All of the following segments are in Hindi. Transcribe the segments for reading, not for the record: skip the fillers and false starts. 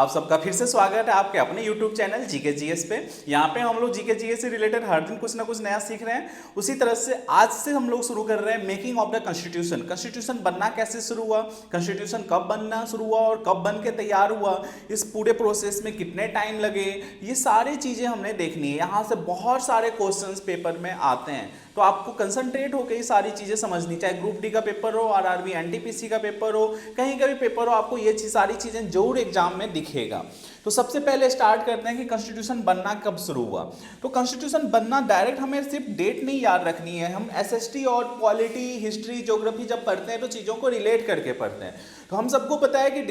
आप सबका फिर से स्वागत है आपके अपने YouTube चैनल जीके जीएस पे। यहाँ पे हम लोग जीके जीएस से रिलेटेड हर दिन कुछ ना कुछ नया सीख रहे हैं। उसी तरह से आज से हम लोग शुरू कर रहे हैं making of the constitution. Constitution बनना कैसे शुरू हुआ, कॉन्स्टिट्यूशन कब बनना शुरू हुआ और कब बन के तैयार हुआ, इस पूरे प्रोसेस में कितने टाइम लगे, ये सारी चीज़ें हमने देखनी है। यहाँ से बहुत सारे क्वेश्चन पेपर में आते हैं, तो आपको कंसंट्रेट होकर ये सारी चीज़ें समझनी, चाहे ग्रुप डी का पेपर हो, आरआरबी एनटीपीसी का पेपर हो, कहीं का भी पेपर हो, आपको ये सारी चीज़ें जरूर एग्जाम में दिखेगा। तो सबसे पहले स्टार्ट करते हैं कि कॉन्स्टिट्यूशन बनना कब शुरू हुआ। तो कॉन्स्टिट्यूशन बनना डायरेक्ट हमें सिर्फ डेट नहीं याद रखनी है, हम एसएसटी और पॉलिटी, हिस्ट्री, ज्योग्राफी जब पढ़ते हैं तो चीज़ों को रिलेट करके पढ़ते हैं। तो हम सबको पता है कि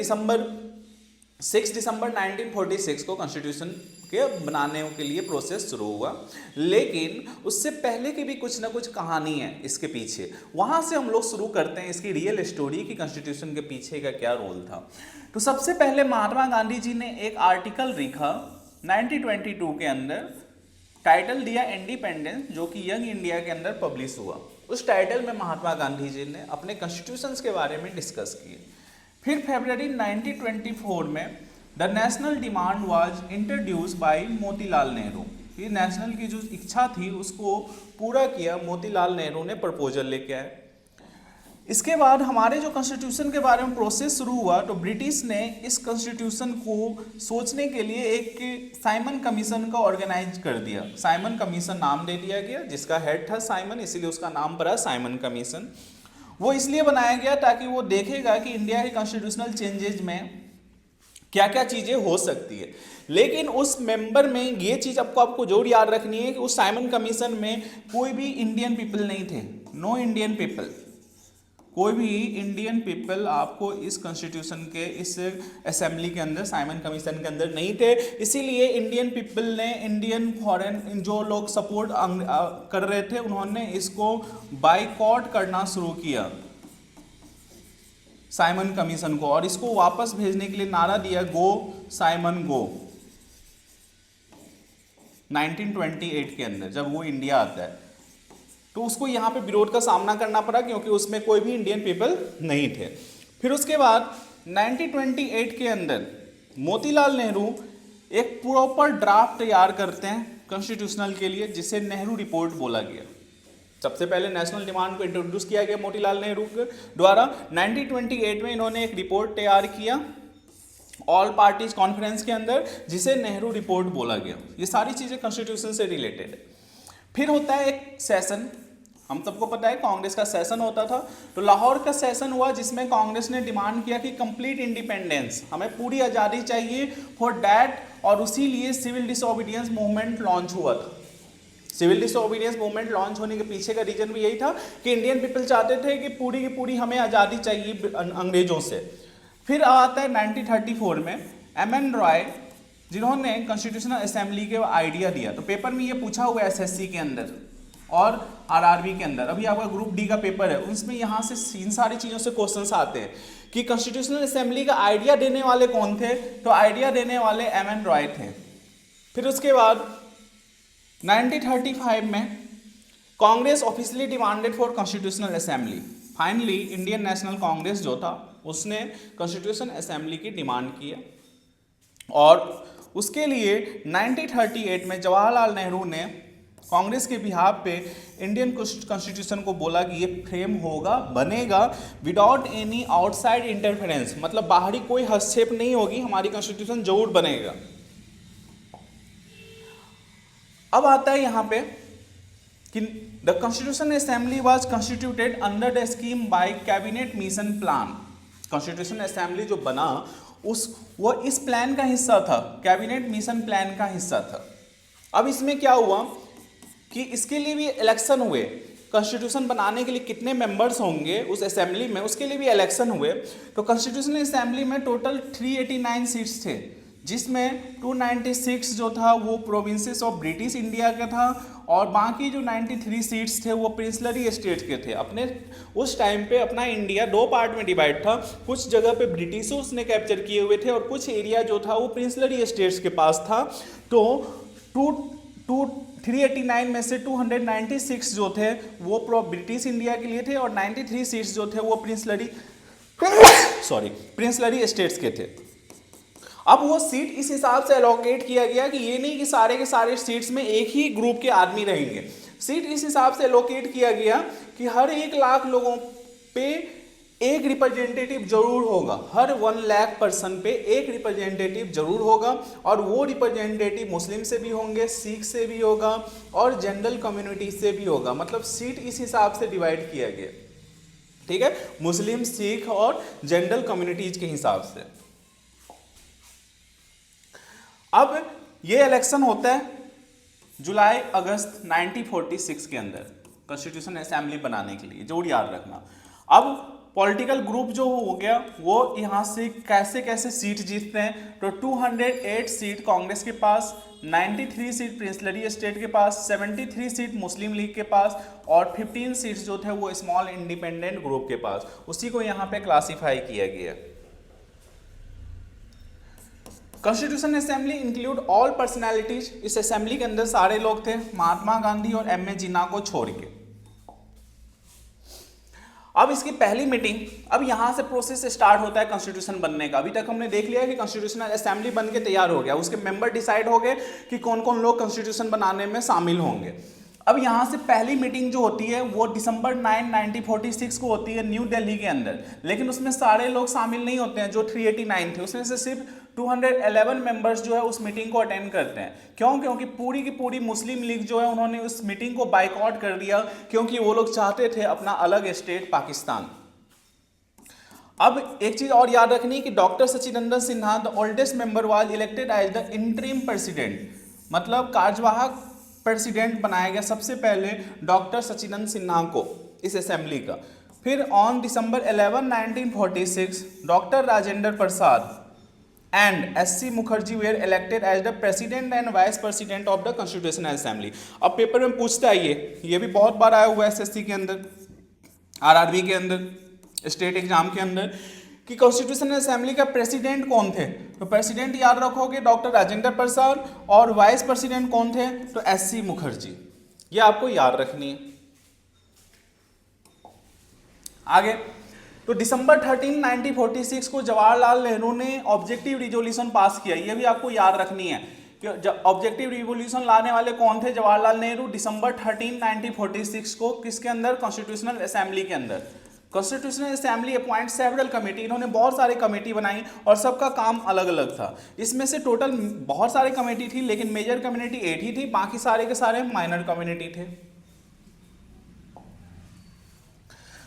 6 दिसंबर 1946 को कॉन्स्टिट्यूशन के बनाने के लिए प्रोसेस शुरू हुआ, लेकिन उससे पहले की भी कुछ ना कुछ कहानी है इसके पीछे। वहाँ से हम लोग शुरू करते हैं इसकी रियल स्टोरी कि कॉन्स्टिट्यूशन के पीछे का क्या रोल था। तो सबसे पहले महात्मा गांधी जी ने एक आर्टिकल लिखा 1922 के अंदर, टाइटल दिया इंडिपेंडेंस, जो कि यंग इंडिया के अंदर पब्लिश हुआ। उस टाइटल में महात्मा गांधी जी ने अपने कॉन्स्टिट्यूशंस के बारे में डिस्कस किए। फिर फरवरी 1924 में the national demand was introduce by Motilal Nehru. ये नेशनल की जो इच्छा थी उसको पूरा किया, मोतीलाल नेहरू ने प्रपोजल लेके आए। इसके बाद हमारे जो कॉन्स्टिट्यूशन के बारे में प्रोसेस शुरू हुआ, तो ब्रिटिश ने इस कॉन्स्टिट्यूशन को सोचने के लिए एक साइमन कमीशन का ऑर्गेनाइज कर दिया। साइमन कमीशन नाम दे दिया गया, जिसका हेड था साइमन, इसीलिए उसका नाम पड़ा साइमन कमीशन। वो इसलिए बनाया गया ताकि वो देखेगा कि इंडिया के कॉन्स्टिट्यूशनल चेंजेज में क्या क्या चीज़ें हो सकती है। लेकिन उस मेंबर में ये चीज़ आपको जरूर याद रखनी है कि उस साइमन कमीशन में कोई भी इंडियन पीपल नहीं थे, नो इंडियन पीपल, कोई भी इंडियन पीपल आपको इस कॉन्स्टिट्यूशन के इस असेंबली के अंदर, साइमन कमीशन के अंदर नहीं थे। इसीलिए इंडियन पीपल ने, इंडियन फॉरेन जो लोग सपोर्ट कर रहे थे, उन्होंने इसको बाइकॉट करना शुरू किया साइमन कमीशन को, और इसको वापस भेजने के लिए नारा दिया, गो साइमन गो। 1928 के अंदर जब वो इंडिया आता है, तो उसको यहाँ पे विरोध का सामना करना पड़ा क्योंकि उसमें कोई भी इंडियन पीपल नहीं थे। फिर उसके बाद 1928 के अंदर मोतीलाल नेहरू एक प्रॉपर ड्राफ्ट तैयार करते हैं कॉन्स्टिट्यूशनल के लिए, जिसे नेहरू रिपोर्ट बोला गया। सबसे पहले नेशनल डिमांड को इंट्रोड्यूस किया गया मोतीलाल नेहरू के द्वारा। 1928 में इन्होंने एक रिपोर्ट तैयार किया ऑल पार्टीज कॉन्फ्रेंस के अंदर, जिसे नेहरू रिपोर्ट बोला गया। ये सारी चीज़ें कॉन्स्टिट्यूशन से रिलेटेड है। फिर होता है एक सेशन, हम सबको पता है कांग्रेस का सेशन होता था। तो लाहौर का सेशन हुआ, जिसमें कांग्रेस ने डिमांड किया कि कंप्लीट इंडिपेंडेंस, हमें पूरी आज़ादी चाहिए फॉर डैट, और उसी लिए सिविल डिसओबीडियंस मूवमेंट लॉन्च हुआ था। सिविल डिसओबीडियंस मूवमेंट लॉन्च होने के पीछे का रीजन भी यही था कि इंडियन पीपल चाहते थे कि पूरी की पूरी हमें आज़ादी चाहिए अंग्रेजों से। फिर आता है 1934 में एमएन रॉय, जिन्होंने कॉन्स्टिट्यूशनल असेंबली के आइडिया दिया। तो पेपर में ये पूछा हुआ है एसएससी के अंदर और आरआरबी के अंदर, अभी आपका ग्रुप डी का पेपर है, उसमें यहाँ से इन सारी चीज़ों से क्वेश्चंस आते हैं कि कॉन्स्टिट्यूशनल असेंबली का आइडिया देने वाले कौन थे। तो आइडिया देने वाले एमएन रॉय थे। फिर उसके बाद 1935 में Congress officially demanded for constitutional assembly. Finally Indian national Congress जो था, उसने कॉन्स्टिट्यूशन असेंबली की डिमांड की, और उसके लिए 1938 में जवाहरलाल नेहरू ने कांग्रेस के बिहाफ पे इंडियन कॉन्स्टिट्यूशन को बोला कि ये फ्रेम होगा, बनेगा विदाउट एनी आउटसाइड इंटरफेरेंस, मतलब बाहरी कोई हस्तक्षेप नहीं होगी, हमारी कॉन्स्टिट्यूशन जरूर बनेगा। अब आता है यहाँ पे कि the constitution assembly was constituted under the scheme bye cabinet mission plan. Constitution assembly जो बना वो इस प्लान का हिस्सा था, कैबिनेट मिशन प्लान का हिस्सा था। अब इसमें क्या हुआ कि इसके लिए भी इलेक्शन हुए, कॉन्स्टिट्यूशन बनाने के लिए कितने मेंबर्स होंगे उस असेंबली में, उसके लिए भी इलेक्शन हुए। तो कॉन्स्टिट्यूशन असेंबली में टोटल 389 सीट्स थे, जिसमें 296 जो था वो प्रोविंसेस ऑफ ब्रिटिश इंडिया का था, और बाकी जो 93 सीट्स थे वो प्रिंसलरी स्टेट के थे। अपने उस टाइम पे अपना इंडिया 2 पार्ट में डिवाइड था, कुछ जगह पे ब्रिटिशर्स ने कैप्चर किए हुए थे और कुछ एरिया जो था वो प्रिंसलरी स्टेट्स के पास था। तो 389 में से 296 जो थे वो ब्रिटिश इंडिया के लिए थे, और 93 सीट्स जो थे वो प्रिंसलरी स्टेट्स के थे। अब वो सीट इस हिसाब से एलोकेट किया गया कि ये नहीं कि सारे के सारे सीट्स में एक ही ग्रुप के आदमी रहेंगे। सीट इस हिसाब से एलोकेट किया गया कि हर 1 लाख लोगों पे एक रिप्रेजेंटेटिव जरूर होगा, हर 1 लाख पर्सन पे एक रिप्रेजेंटेटिव जरूर होगा, और वो रिप्रेजेंटेटिव मुस्लिम से भी होंगे, सिख से भी होगा और जनरल कम्युनिटी से भी होगा। मतलब सीट इस हिसाब से डिवाइड किया गया, ठीक है, मुस्लिम, सिख और जनरल कम्युनिटीज के हिसाब से। अब ये इलेक्शन होता है जुलाई अगस्त 1946 के अंदर कॉन्स्टिट्यूशन असेंबली बनाने के लिए, जरूर याद रखना। अब पॉलिटिकल ग्रुप जो हो गया वो यहाँ से कैसे कैसे सीट जीतते हैं, तो 208 सीट कांग्रेस के पास, 93 सीट प्रिंसलरी स्टेट के पास, 73 सीट मुस्लिम लीग के पास और 15 सीट्स जो थे वो स्मॉल इंडिपेंडेंट ग्रुप के पास। उसी को यहाँ पे क्लासीफाई किया गया। Constitution assembly include all personalities, इस असेंबली के अंदर सारे लोग थे महात्मा गांधी और एम ए जिन्ना को छोड़ के। अब इसकी पहली मीटिंग, अब यहां से प्रोसेस स्टार्ट होता है कॉन्स्टिट्यूशन बनने का। अभी तक हमने देख लिया कि कॉन्स्टिट्यूशनल असेंबली बन के तैयार हो गया, उसके मेंबर डिसाइड हो गए कि कौन कौन लोग कॉन्स्टिट्यूशन बनाने में शामिल होंगे। अब यहाँ से पहली मीटिंग जो होती है वो दिसंबर 9, 1946 को होती है न्यू दिल्ली के अंदर, लेकिन उसमें सारे लोग शामिल नहीं होते हैं जो 389 थे, उसमें से सिर्फ 211 मेंबर्स जो है उस मीटिंग को अटेंड करते हैं। क्यों? क्योंकि पूरी की पूरी मुस्लिम लीग जो है उन्होंने उस मीटिंग को बाइकआउट कर दिया, क्योंकि वो लोग चाहते थे अपना अलग स्टेट पाकिस्तान। अब एक चीज और याद रखनी कि doctor Sachchidananda Sinha the oldest member was elected as the interim president, मतलब कार्यवाहक प्रेसिडेंट बनाया गया सबसे पहले डॉक्टर सचिदानंद सिन्हा को इस असेंबली का। फिर on December 11, 1946 doctor Rajendra Prasad and SC Mukherjee were elected as the president and vice president of the constitutional assembly. अब पेपर में पूछता है ये भी बहुत बार आया हुआ है एसएससी के अंदर, आरआरबी के अंदर, स्टेट एग्जाम के अंदर, कि कॉन्स्टिट्यूशनल असेंबली का प्रेसिडेंट कौन थे। तो प्रेसिडेंट याद रखोगे डॉक्टर राजेंद्र प्रसाद, और वाइस प्रेसिडेंट कौन थे, तो एससी मुखर्जी। ये आपको याद रखनी है। आगे तो दिसंबर 13, 1946 को जवाहरलाल नेहरू ने ऑब्जेक्टिव रिजोल्यूशन पास किया, ये भी आपको याद रखनी है कि ऑब्जेक्टिव रिवोल्यूशन लाने वाले कौन थे, जवाहरलाल नेहरू। दिसंबर 13, 1946 को किसके अंदर, कॉन्स्टिट्यूशनल असेंबली के अंदर। Constitutional assembly appoint several committee, इन्होंने बहुत सारे कमेटी बनाई और सबका काम अलग अलग था। इसमें से टोटल बहुत सारे कमेटी थी, लेकिन मेजर कम्युनिटी 8 ही थी, बाकी सारे के सारे माइनर कम्युनिटी थे।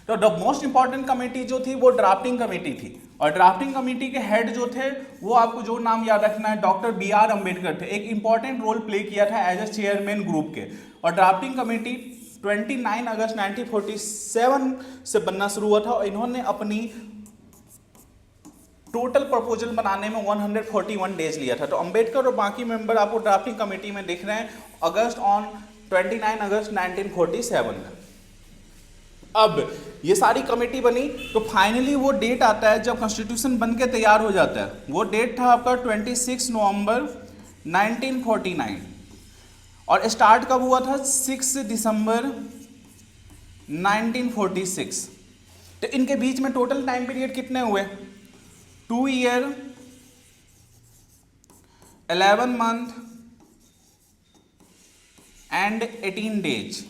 तो द मोस्ट इंपॉर्टेंट कमेटी जो थी वो ड्राफ्टिंग कमेटी थी, और ड्राफ्टिंग कमेटी के हेड जो थे वो आपको जो नाम याद रखना है, डॉक्टर BR अम्बेडकर थे। एक इंपॉर्टेंट रोल प्ले किया था एज ए चेयरमैन ग्रुप के। और ड्राफ्टिंग कमेटी 29 अगस्त 1947 से बनना शुरू हुआ था, और इन्होंने अपनी टोटल प्रपोजल बनाने में 141 डेज लिया था। तो अंबेडकर और बाकी मेंबर आपको ड्राफ्टिंग कमेटी में दिख रहे हैं ऑन 29 अगस्त 1947 में। अब ये सारी कमेटी बनी, तो फाइनली वो डेट आता है जब कॉन्स्टिट्यूशन बन के तैयार हो जाता है। वो डेट था आपका 26 नवंबर 1949, और स्टार्ट कब हुआ था, 6 दिसंबर 1946। तो इनके बीच में टोटल टाइम पीरियड कितने हुए, 2 ईयर 11 मंथ एंड 18 डेज,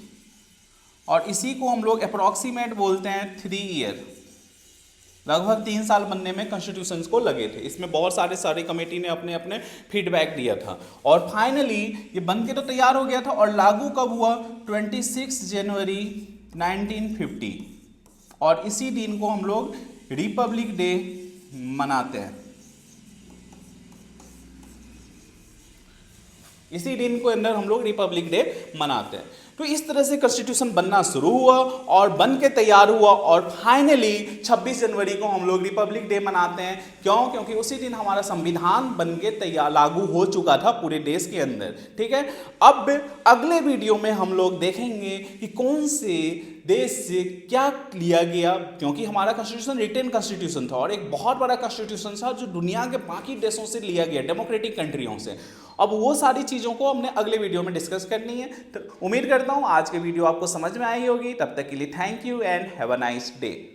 और इसी को हम लोग अप्रोक्सीमेट बोलते हैं 3 ईयर। लगभग 3 साल बनने में कॉन्स्टिट्यूशन को लगे थे। इसमें बहुत सारे कमेटी ने अपने अपने फीडबैक दिया था, और फाइनली ये बन के तो तैयार हो गया था। और लागू कब हुआ, 26 जनवरी 1950, और इसी दिन को हम लोग रिपब्लिक डे मनाते हैं। इसी दिन को अंदर हम लोग रिपब्लिक डे मनाते हैं। तो इस तरह से कॉन्स्टिट्यूशन बनना शुरू हुआ और बन के तैयार हुआ, और फाइनली 26 जनवरी को हम लोग रिपब्लिक डे मनाते हैं। क्यों? क्योंकि उसी दिन हमारा संविधान बन के तैयार लागू हो चुका था पूरे देश के अंदर। ठीक है, अब अगले वीडियो में हम लोग देखेंगे कि कौन से देश से क्या लिया गया, क्योंकि हमारा कॉन्स्टिट्यूशन रिटेन कॉन्स्टिट्यूशन था और एक बहुत बड़ा कॉन्स्टिट्यूशन था जो दुनिया के बाकी देशों से लिया गया, डेमोक्रेटिक कंट्रियों से। अब वो सारी चीज़ों को हमने अगले वीडियो में डिस्कस करनी है। तो उम्मीद करता हूँ आज के वीडियो आपको समझ में आई होगी। तब तक के लिए thank you and have a nice day.